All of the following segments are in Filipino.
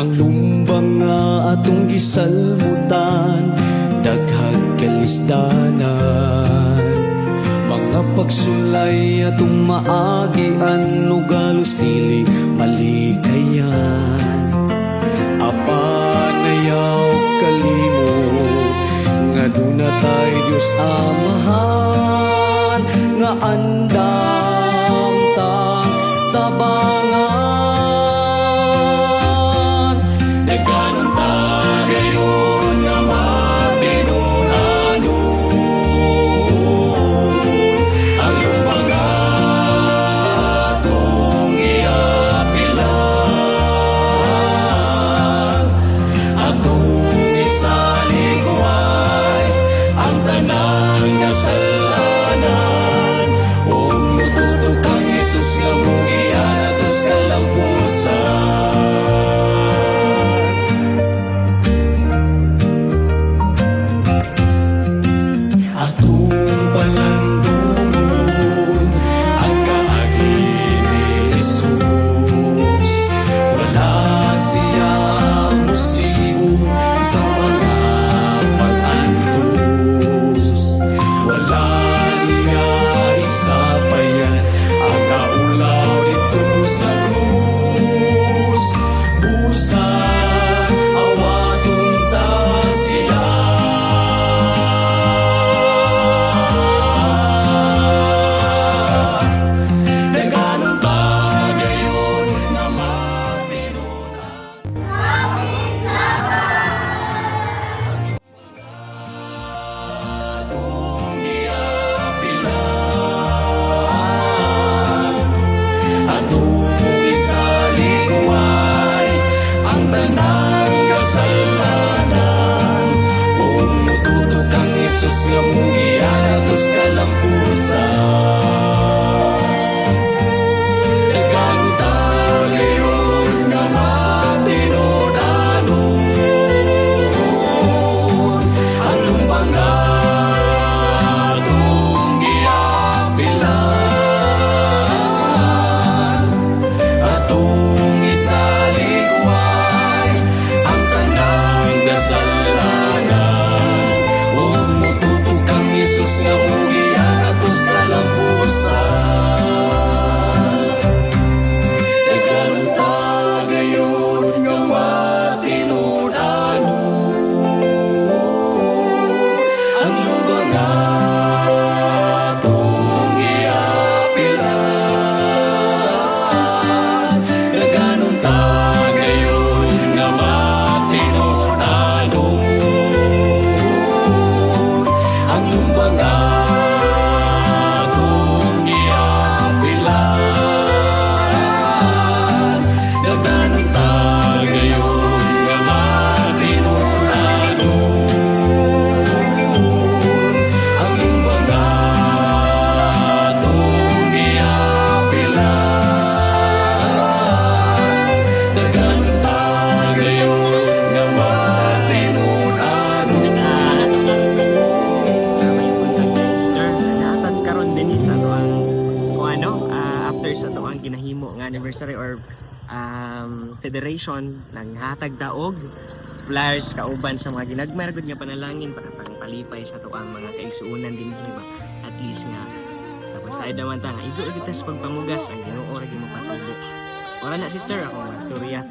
Ang lumbang nga atong gisalmutan, daghag kalisdanan. Mga pagsulay atong maagian, ugalos dili malikayan. Apanayaw kalimot, nga duna tayo Diyos Amahan, nga andam tang tabangan. Nagkanon tagayon nga matinunanon, ang lumangat kong iapilan. Atong isalikuay ang tanang kasalanan, o mututo kang Jesus nga mong ianatos kalampusan. Atong palandungon ang kaagi ni Jesus, wala siya musibo sa mga pag-antos. Wala niya isapayan ang kaulaw dito sa krus. Busa awatong ta siya. Nagganong tagayon nga matinunan. Atong iapilan, atong isalikuay ang tanang kasalanan, o mututo kang Jesus nga mong ianatos kalampusan. Nagkanong tagayon nga matinunanon, ang lumbang atong iapilan. Atong isalikuay ang tanang kasalanan, o mututo kang Jesus nga mong ianatos kalampusan. Nagkanong tagayon nga matinunanon, ang lumbang atong iapilan. Nagkanong tagayon nga matinunanon, ang lumbang atong iapilan. Nagkanong tagayon nga matinunanon, ang lumbang atong iapilan. Nagkanong tagayon nga matinunanon. Sister, naatan karon din sa to ang kung ano, after sa to ang ginahimo nga anniversary or federation naghatag daog flyers kauban sa mga ginagmaragod nga panalangin para pangpalipay sa to ang mga kaigsuonan din ba, at least nga tapos sa naman ta nga igo kita sa pagpamugas ang Ginoo ra gyud mapatubo. So, wala na sister ako mga storya,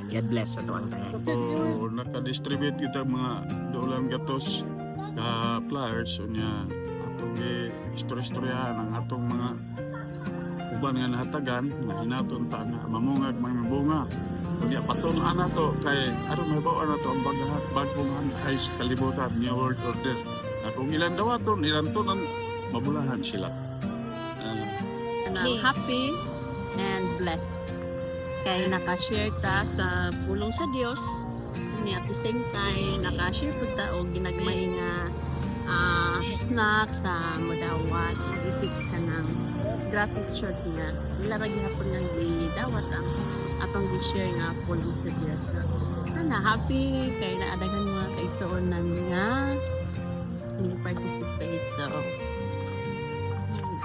and God bless sa to ang tanan. So, naka-distribute kita mga daulang gatos ka flyers unya atong istorya-istoryahan ang atong mga uban nga nahatagan na hinaton ta nga mamungag may mabunga. Unya patunoan nato kay aron mahibaw nato ang bagong high kalibutan New World Order. Na kung ilan dawaton, ilan tunan mabulahan sila. Happy and blessed kay nakashare ta sa pulong sa Dios, ni at the same time nakashare pud ta og ginagmay nga snack sa mudawat, mag-isip ka ng gratitude nga wala ra gihapon nga gidawat ang atong gi-share nga pulong sa Dios. Ana happy kay naadagan mga kaigsuonan nga participate, so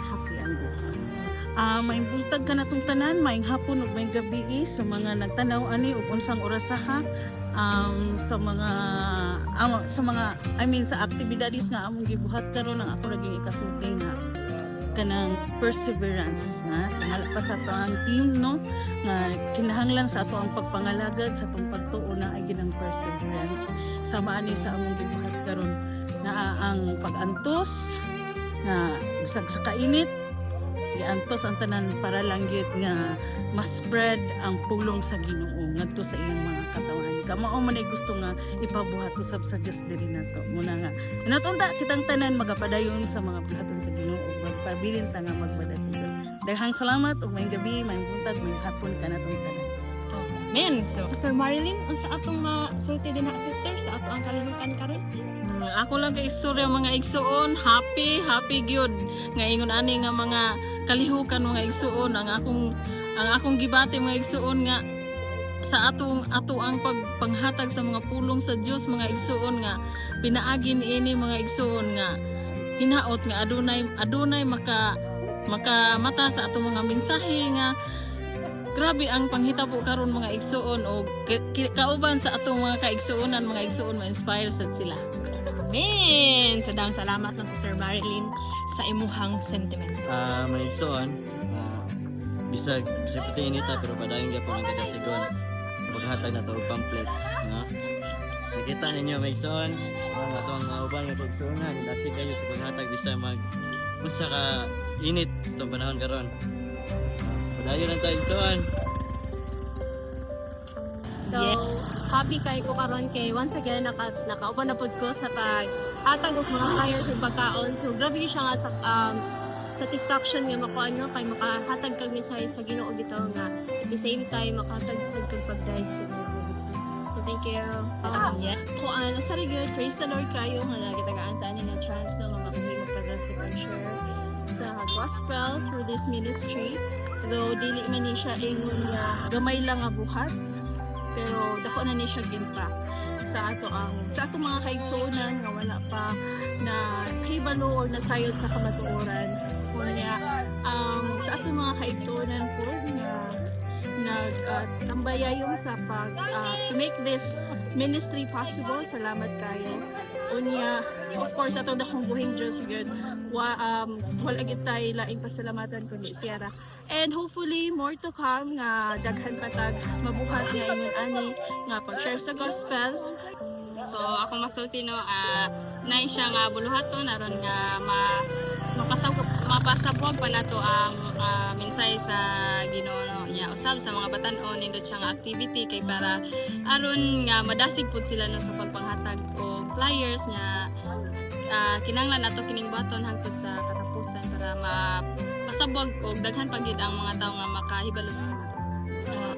happy and blessed. May buntag ka natong tanan, maayong hapon ug maayong gabi sa mga nagtanaw ani ug unsang orasaha sa mga sa aktibidades nga among gibuhat karon ang ako naging ikasulti nga kanang perseverance sa hala pa sa ato ang team no nga kinahanglan sa ato ang pagpangalagad sa atong pagtuo na ay ginang perseverance sama ani sa among gibuhat karon na ang pag-antos nga bisag sa kainit giantos ang tanan para lang gyud nga mas spread ang pulong sa Ginoo ngadto sa iyang mga katawan. Kamao man ay gusto nga ipabuhat usab sa Dios diri nato. Muna nga natunta kitang tanan magapadayon sa mga buhaton sa Ginoo ug magpabilin ta nga magbadasigol. Daghang salamat ug maayong gabi, maayong buntag, maayong hapon kanatong tanan. Men, so Sister Marilyn, unsa atong masulti din na sister sa ato ang kalihukan karon? Ako lang kay istorya mga igsuon, happy gyud nga ingon ani nga mga kalihukan mga igsuon ang akong gibati mga igsuon nga sa ato ang pagpanghatag sa mga pulong sa Dios mga igsuon nga pinaagi niini mga igsuon nga hinaot nga adunay makamata sa ato mga mensahe nga grabe ang panghitabo karon mga igsuon o kauban sa atong mga kaigsuonan mga igsuon ma-inspire sad sila. Amen! So daw salamat ng Sister Marilyn sa imuhang sentiment. May igsoon, bisag pati inita pero padayon gyapon ang kadasigon sa paghatag na to pamphlets nga nakita ninyo may igsoon ang atong uban nga pagsuonan dasi kayo sa paghatag bisa mag usa ka init sa itong panahon karon padayon ang tayo igsoon. So, happy kay ko karon kay once again nakauban na pud ko sa paghatag og mga flyers ug pagkaon. So grabe siya nga sa satisfaction nga makuha nyo kay makahatag kag mensahe sa Ginoo bitaw nga at the same time makahatag sad kag pag-guide sa Ginoo. So thank you. Kung sa regular, praise the Lord kayo nga nagitagaan ta ni na chance na makahimo para sa pag-share sa gospel through this ministry. Though dili man ni siya ingon nga gamay lang nga buhat, pero dako na ni siya impact sa ato mga kaigsuonan nga wala pa na kahibalo or nasayod sa kamatuoran. Kunya sa ato mga kaigsuonan po nga nagtambayayon sa to make this ministry possible. Salamat kayo. Unya, of course, ato dakong buhing Diyos good. Wala gitay laing pasalamatan kundi siyara. And hopefully, more to come nga daghan patag mabuhat nga ingon ani nga pag-share sa gospel. So ako masulti no nay siya nga buluhaton aron nga mapasabwag pa nato ang mensahe sa Ginoo niya usab sa mga batan-on nindot siya nga activity kay para aron nga madasig pud sila no sa pagpanghatag og flyers nga kinahanglan nato kining baton hangtod sa katapusan para mapasabwag og daghan pa gyud ang mga tawo nga makahibalo sa kanila.